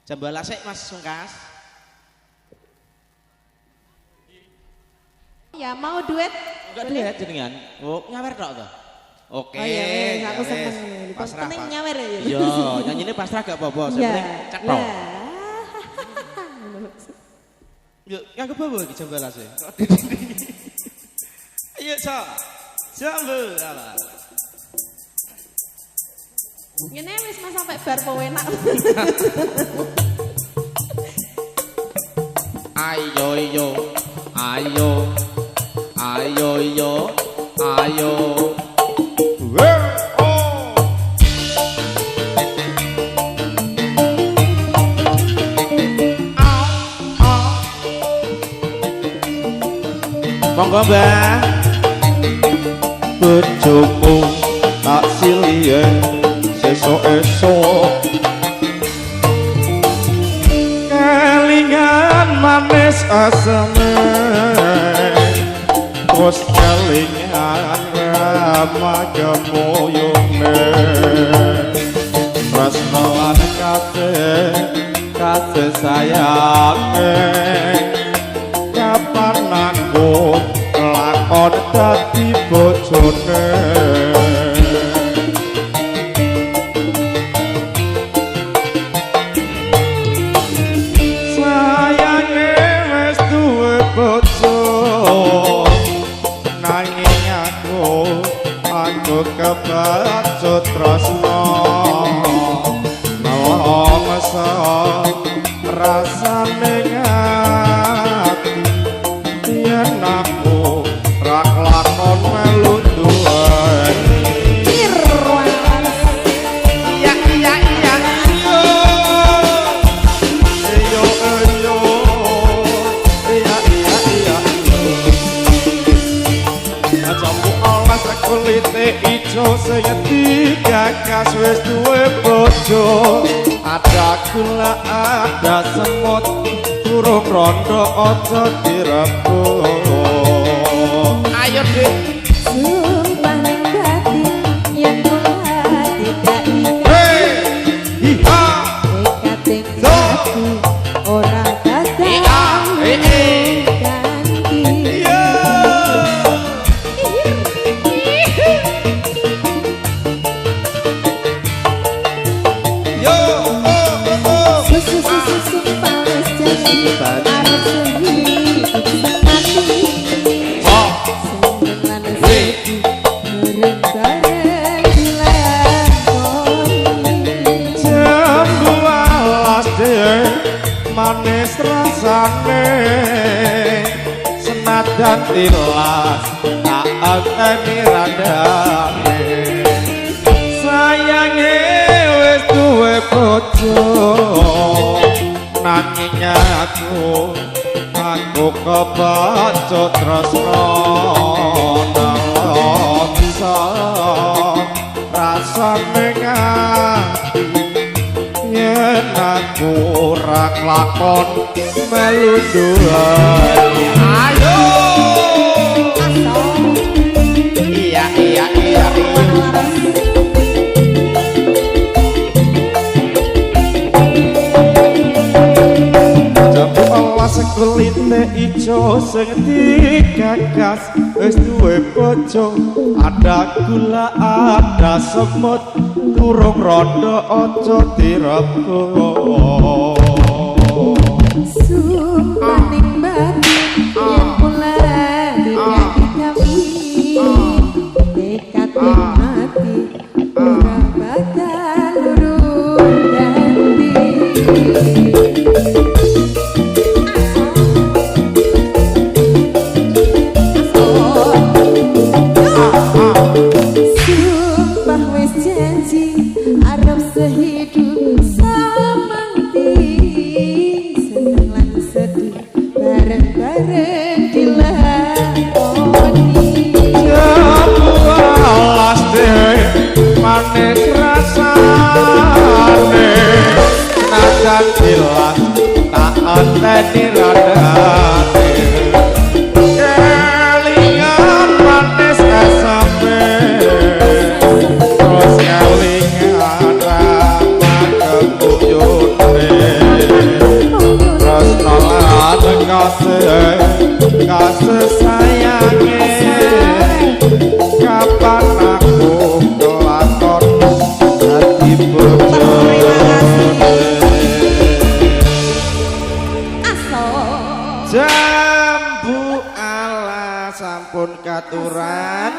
Jambala sik Mas Sungkas. Ya mau duet? Enggak duet jenengan. Oh, nyawer tok to. Oke. Oh iya wis, aku ya wis. seneng. Pasrah. Penting nyawer ya. Iya, nyanyine pasrah gak apa-apa, sing Iya. penting cetok. Lah. Yuk, nganggo bawa iki jambala sik. Ayo, so. Jambala. Ngene wis Mas sampai bar pewenak. Ayo yo, ayo, ayo yo, ayo. Monggo Mbah. Bojoku tak silihe esuk-esuk kelingan manis aseme terus kelingan ramagemuyune tresno lan kate sayange kapan aku lakon dadi bojone sayange wis duwe bojo nanging aku kebacut tresno nelongso rasane ngati yen aku rak lakon melu duweni iya iya iya yo yo yo iya iya iya ajamku alas kulite ijo sing digagas wis duwe bojo ada gula ada semut durung rondo aja direbut ayo Dik Sumpah ning batin yen kula tidak iha ikating hati ora bakal ganti. Susu sumpah wis janji arep sehidup semati. Seneng lan sedih bareng-bareng dilakoni. jam 12 dhewe manis rasane senajan tilas tak anteni randane sayange wis duwe bojo nanging aku kebacut tresno nelongso rasane ngati yen aku ora lakon melu duweni ayo iya iya iya jambu alas kulite ijo sing digagas wis duwe bojo ada gula ada semut durung rondo aja direbut Sumpah ning batin yen kula tidak digawi tekad ning hati ora bakal urung ganti. Sumpah wis janji arep sehidup semati. Seneng lan sedih bareng-bareng dilakoni. jambu alas dhewe manis rasane najan tilas tak anteni randane kelingan manis asame terus kelingan ramagemuyune kasih kasih sayange kapan aku kelakon hati bojone jambu ala sampun katuran